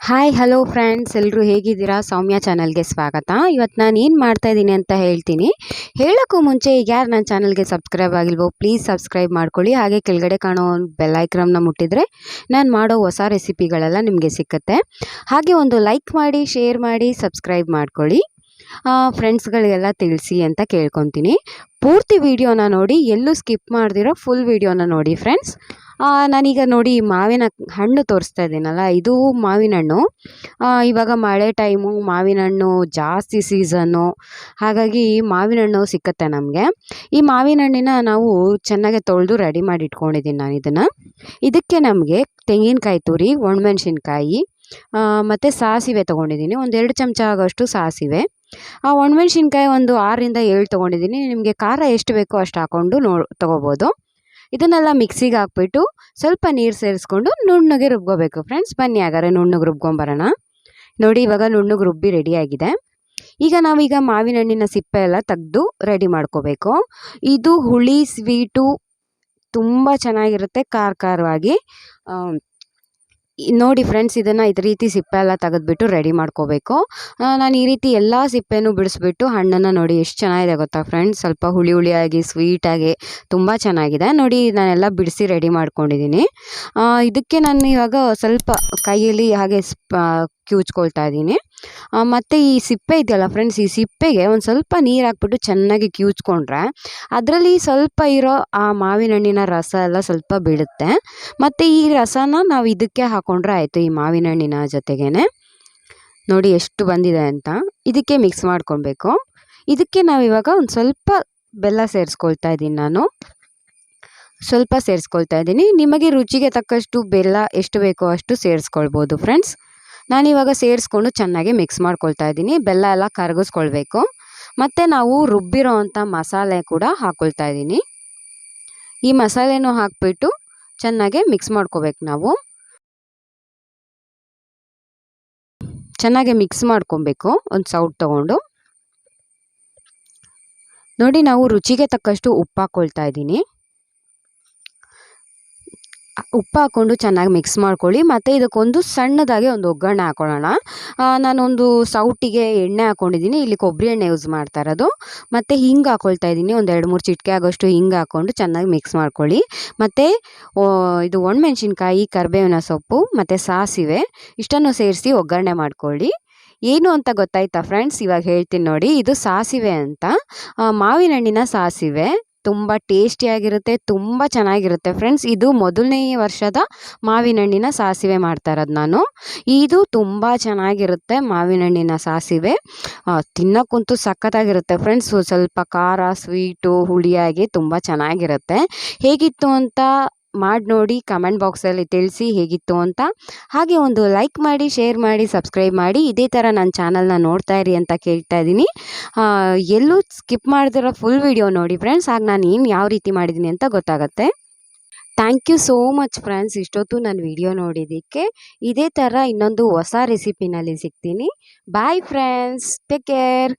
Hi hello friends, ಎಲ್ಲರೂ ಹೇಗಿದ್ದೀರಾ? ಸೌಮ್ಯ ಚಾನಲ್ಗೆ ಸ್ವಾಗತ. ಇವತ್ತು ನಾನು ಏನು ಮಾಡ್ತಾ ಇದ್ದೀನಿ ಅಂತ ಹೇಳ್ತೀನಿ. ಹೇಳೋಕ್ಕೂ ಮುಂಚೆ ಈಗ ಯಾರು ನನ್ನ ಚಾನಲ್ಗೆ ಸಬ್ಸ್ಕ್ರೈಬ್ ಆಗಿಲ್ವೋ ಪ್ಲೀಸ್ ಸಬ್ಸ್ಕ್ರೈಬ್ ಮಾಡ್ಕೊಳ್ಳಿ. ಹಾಗೆ ಕೆಳಗಡೆ ಕಾಣೋ ಬೆಲ್ ಐಕಾನ್ನ ಮುಟ್ಟಿದರೆ ನಾನು ಮಾಡೋ ಹೊಸ ರೆಸಿಪಿಗಳೆಲ್ಲ ನಿಮಗೆ ಸಿಕ್ಕುತ್ತೆ. ಹಾಗೆ ಒಂದು ಲೈಕ್ ಮಾಡಿ, ಶೇರ್ ಮಾಡಿ, ಸಬ್ಸ್ಕ್ರೈಬ್ ಮಾಡ್ಕೊಳ್ಳಿ. ಫ್ರೆಂಡ್ಸ್ಗಳಿಗೆಲ್ಲ ತಿಳಿಸಿ ಅಂತ ಕೇಳ್ಕೊತೀನಿ. ಪೂರ್ತಿ ವಿಡಿಯೋನ ನೋಡಿ, ಎಲ್ಲೂ ಸ್ಕಿಪ್ ಮಾಡ್ದಿರೋ ಫುಲ್ ವಿಡಿಯೋನ ನೋಡಿ ಫ್ರೆಂಡ್ಸ್. ನಾನೀಗ ನೋಡಿ ಮಾವಿನ ಹಣ್ಣು ತೋರಿಸ್ತಾ ಇದ್ದೀನಲ್ಲ, ಇದು ಮಾವಿನ ಹಣ್ಣು. ಇವಾಗ ಮಳೆ ಟೈಮು, ಮಾವಿನ ಹಣ್ಣು ಜಾಸ್ತಿ ಸೀಸನ್ನು, ಹಾಗಾಗಿ ಮಾವಿನ ಹಣ್ಣು ಸಿಕ್ಕತ್ತೆ ನಮಗೆ. ಈ ಮಾವಿನ ಹಣ್ಣಿನ ನಾವು ಚೆನ್ನಾಗಿ ತೊಳೆದು ರೆಡಿ ಮಾಡಿ ಇಟ್ಕೊಂಡಿದ್ದೀನಿ ನಾನು ಇದನ್ನು. ಇದಕ್ಕೆ ನಮಗೆ ತೆಂಗಿನಕಾಯಿ ತುರಿ, ಒಣಮೆಣ್ಸಿನ್ಕಾಯಿ ಮತ್ತು ಸಾಸಿವೆ ತೊಗೊಂಡಿದ್ದೀನಿ. ಒಂದು 2 ಚಮಚ ಆಗೋಷ್ಟು ಸಾಸಿವೆ. ಒಣಮೆಣ್ಸಿನ್ಕಾಯಿ ಒಂದು 6ರಿಂದ 7 ತೊಗೊಂಡಿದ್ದೀನಿ. ನಿಮಗೆ ಖಾರ ಎಷ್ಟು ಬೇಕೋ ಅಷ್ಟು ಹಾಕ್ಕೊಂಡು ತೊಗೋಬೋದು. ಇದನ್ನೆಲ್ಲ ಮಿಕ್ಸಿಗೆ ಹಾಕ್ಬಿಟ್ಟು ಸ್ವಲ್ಪ ನೀರು ಸೇರಿಸ್ಕೊಂಡು ನುಣ್ಣಗೆ ರುಬ್ಕೋಬೇಕು ಫ್ರೆಂಡ್ಸ್. ಬನ್ನಿ ಹಾಗಾದ್ರೆ ನುಣ್ಣಗೆ ರುಬ್ಕೊಂಬರೋಣ. ನೋಡಿ ಇವಾಗ ನುಣ್ಣಗೆ ರುಬ್ಬಿ ರೆಡಿಯಾಗಿದೆ. ಈಗ ನಾವೀಗ ಮಾವಿನ ಹಣ್ಣಿನ ಸಿಪ್ಪೆ ಎಲ್ಲ ತೆಗೆದು ರೆಡಿ ಮಾಡ್ಕೋಬೇಕು. ಇದು ಹುಳಿ ಸ್ವೀಟು ತುಂಬ ಚೆನ್ನಾಗಿರುತ್ತೆ, ಖಾರವಾಗಿ. ನೋಡಿ ಫ್ರೆಂಡ್ಸ್, ಇದನ್ನು ಇದೇ ರೀತಿ ಸಿಪ್ಪೆ ಎಲ್ಲ ತೆಗೆದ್ಬಿಟ್ಟು ರೆಡಿ ಮಾಡ್ಕೋಬೇಕು. ನಾನು ಈ ರೀತಿ ಎಲ್ಲ ಸಿಪ್ಪೆನೂ ಬಿಡಿಸ್ಬಿಟ್ಟು ಹಣ್ಣನ್ನು ನೋಡಿ ಎಷ್ಟು ಚೆನ್ನಾಗಿದೆ ಗೊತ್ತಾ ಫ್ರೆಂಡ್ಸ್. ಸ್ವಲ್ಪ ಹುಳಿ ಹುಳಿಯಾಗಿ ಸ್ವೀಟಾಗಿ ತುಂಬ ಚೆನ್ನಾಗಿದೆ. ನೋಡಿ ನಾನೆಲ್ಲ ಬಿಡಿಸಿ ರೆಡಿ ಮಾಡ್ಕೊಂಡಿದ್ದೀನಿ. ಇದಕ್ಕೆ ನಾನು ಇವಾಗ ಸ್ವಲ್ಪ ಕೈಯಲ್ಲಿ ಹಾಗೆ ಕಿವುಚ್ಕೊಳ್ತಾ ಇದ್ದೀನಿ. ಮತ್ತು ಈ ಸಿಪ್ಪೆ ಇದೆಯಲ್ಲ ಫ್ರೆಂಡ್ಸ್, ಈ ಸಿಪ್ಪೆಗೆ ಒಂದು ಸ್ವಲ್ಪ ನೀರು ಹಾಕ್ಬಿಟ್ಟು ಚೆನ್ನಾಗಿ ಕಿವುಚ್ಕೊಂಡ್ರೆ ಅದರಲ್ಲಿ ಸ್ವಲ್ಪ ಇರೋ ಆ ಮಾವಿನ ಹಣ್ಣಿನ ರಸ ಎಲ್ಲ ಸ್ವಲ್ಪ ಬಿಡುತ್ತೆ. ಮತ್ತು ಈ ರಸನ ನಾವು ಇದಕ್ಕೆ ಹಾಕ್ಕೊಂಡ್ರೆ ಆಯಿತು, ಈ ಮಾವಿನ ಹಣ್ಣಿನ ಜೊತೆಗೇ. ನೋಡಿ ಎಷ್ಟು ಬಂದಿದೆ ಅಂತ. ಇದಕ್ಕೆ ಮಿಕ್ಸ್ ಮಾಡ್ಕೊಬೇಕು. ಇದಕ್ಕೆ ನಾವಿವಾಗ ಒಂದು ಸ್ವಲ್ಪ ಬೆಲ್ಲ ಸೇರಿಸ್ಕೊಳ್ತಾ ಇದ್ದೀನಿ ನಾನು. ಸ್ವಲ್ಪ ಸೇರಿಸ್ಕೊಳ್ತಾ ಇದ್ದೀನಿ. ನಿಮಗೆ ರುಚಿಗೆ ತಕ್ಕಷ್ಟು ಬೆಲ್ಲ ಎಷ್ಟು ಬೇಕೋ ಅಷ್ಟು ಸೇರಿಸ್ಕೊಳ್ಬೋದು ಫ್ರೆಂಡ್ಸ್. ನಾನಿವಾಗ ಸೇರಿಸ್ಕೊಂಡು ಚೆನ್ನಾಗಿ ಮಿಕ್ಸ್ ಮಾಡ್ಕೊಳ್ತಾ ಇದ್ದೀನಿ. ಬೆಲ್ಲ ಎಲ್ಲ ಕರಗಿಸ್ಕೊಳ್ಬೇಕು. ಮತ್ತು ನಾವು ರುಬ್ಬಿರೋ ಅಂಥ ಮಸಾಲೆ ಕೂಡ ಹಾಕ್ಕೊಳ್ತಾ ಇದ್ದೀನಿ. ಈ ಮಸಾಲೆನೂ ಹಾಕ್ಬಿಟ್ಟು ಚೆನ್ನಾಗಿ ಮಿಕ್ಸ್ ಮಾಡ್ಕೋಬೇಕು ನಾವು. ಚೆನ್ನಾಗಿ ಮಿಕ್ಸ್ ಮಾಡ್ಕೊಬೇಕು ಒಂದು ಸೌಟ್ ತೊಗೊಂಡು. ನೋಡಿ ನಾವು ರುಚಿಗೆ ತಕ್ಕಷ್ಟು ಉಪ್ಪು ಹಾಕ್ಕೊಳ್ತಾ ಇದ್ದೀನಿ. ಉಪ್ಪು ಹಾಕ್ಕೊಂಡು ಚೆನ್ನಾಗಿ ಮಿಕ್ಸ್ ಮಾಡ್ಕೊಳ್ಳಿ. ಮತ್ತು ಇದಕ್ಕೊಂದು ಸಣ್ಣದಾಗಿ ಒಂದು ಒಗ್ಗರಣೆ ಹಾಕ್ಕೊಳ್ಳೋಣ. ನಾನೊಂದು ಸೌಟಿಗೆ ಎಣ್ಣೆ ಹಾಕ್ಕೊಂಡಿದ್ದೀನಿ. ಇಲ್ಲಿ ಕೊಬ್ಬರಿ ಎಣ್ಣೆ ಯೂಸ್ ಮಾಡ್ತಾ ಇರೋದು. ಮತ್ತು ಹಿಂಗೆ ಹಾಕ್ಕೊಳ್ತಾ ಇದ್ದೀನಿ. ಒಂದು 2-3 ಚಿಟಿಕೆ ಆಗೋಷ್ಟು ಹಿಂಗೆ ಹಾಕ್ಕೊಂಡು ಚೆನ್ನಾಗಿ ಮಿಕ್ಸ್ ಮಾಡ್ಕೊಳ್ಳಿ. ಮತ್ತು ಇದು ಒಣಮೆಣ್ಸಿನ್ಕಾಯಿ, ಕರಿಬೇವಿನ ಸೊಪ್ಪು ಮತ್ತು ಸಾಸಿವೆ ಇಷ್ಟನ್ನು ಸೇರಿಸಿ ಒಗ್ಗರಣೆ ಮಾಡ್ಕೊಳ್ಳಿ. ಏನು ಅಂತ ಗೊತ್ತಾಯ್ತಾ ಫ್ರೆಂಡ್ಸ್? ಇವಾಗ ಹೇಳ್ತೀನಿ ನೋಡಿ. ಇದು ಸಾಸಿವೆ ಅಂತ, ಮಾವಿನ ಹಣ್ಣಿನ ಸಾಸಿವೆ. ತುಂಬ ಟೇಸ್ಟಿಯಾಗಿರುತ್ತೆ, ತುಂಬ ಚೆನ್ನಾಗಿರುತ್ತೆ ಫ್ರೆಂಡ್ಸ್. ಇದು ಮೊದಲನೇ ವರ್ಷದ ಮಾವಿನ ಹಣ್ಣಿನ ಸಾಸಿವೆ ಮಾಡ್ತಾ ಇರೋದು ನಾನು. ಇದು ತುಂಬ ಚೆನ್ನಾಗಿರುತ್ತೆ ಮಾವಿನ ಹಣ್ಣಿನ ಸಾಸಿವೆ. ತಿನ್ನೋಕ್ಕಂತೂ ಸಖತ್ತಾಗಿರುತ್ತೆ ಫ್ರೆಂಡ್ಸ್. ಸ್ವಲ್ಪ ಖಾರ, ಸ್ವೀಟು, ಹುಳಿಯಾಗಿ ತುಂಬ ಚೆನ್ನಾಗಿರುತ್ತೆ. ಹೇಗಿತ್ತು ಅಂತ ಮಾಡಿ ನೋಡಿ, ಕಮೆಂಟ್ ಬಾಕ್ಸಲ್ಲಿ ತಿಳಿಸಿ ಹೇಗಿತ್ತು ಅಂತ. ಹಾಗೆ ಒಂದು ಲೈಕ್ ಮಾಡಿ, ಶೇರ್ ಮಾಡಿ, ಸಬ್ಸ್ಕ್ರೈಬ್ ಮಾಡಿ. ಇದೇ ಥರ ನನ್ನ ಚಾನಲ್ನ ನೋಡ್ತಾ ಇರಿ ಅಂತ ಕೇಳ್ತಾ ಇದ್ದೀನಿ. ಎಲ್ಲೂ ಸ್ಕಿಪ್ ಮಾಡ್ದಿರೋ ಫುಲ್ ವಿಡಿಯೋ ನೋಡಿ ಫ್ರೆಂಡ್ಸ್. ಆಗ ನಾನು ಯಾವ ರೀತಿ ಮಾಡಿದ್ದೀನಿ ಅಂತ ಗೊತ್ತಾಗುತ್ತೆ. Thank you so much friends, ಇಷ್ಟೊತ್ತು ನನ್ನ ವಿಡಿಯೋ ನೋಡಿದ್ದಕ್ಕೆ. ಇದೇ ಥರ ಇನ್ನೊಂದು ಹೊಸ ರೆಸಿಪಿನಲ್ಲಿ ಸಿಗ್ತೀನಿ. Bye friends, take care.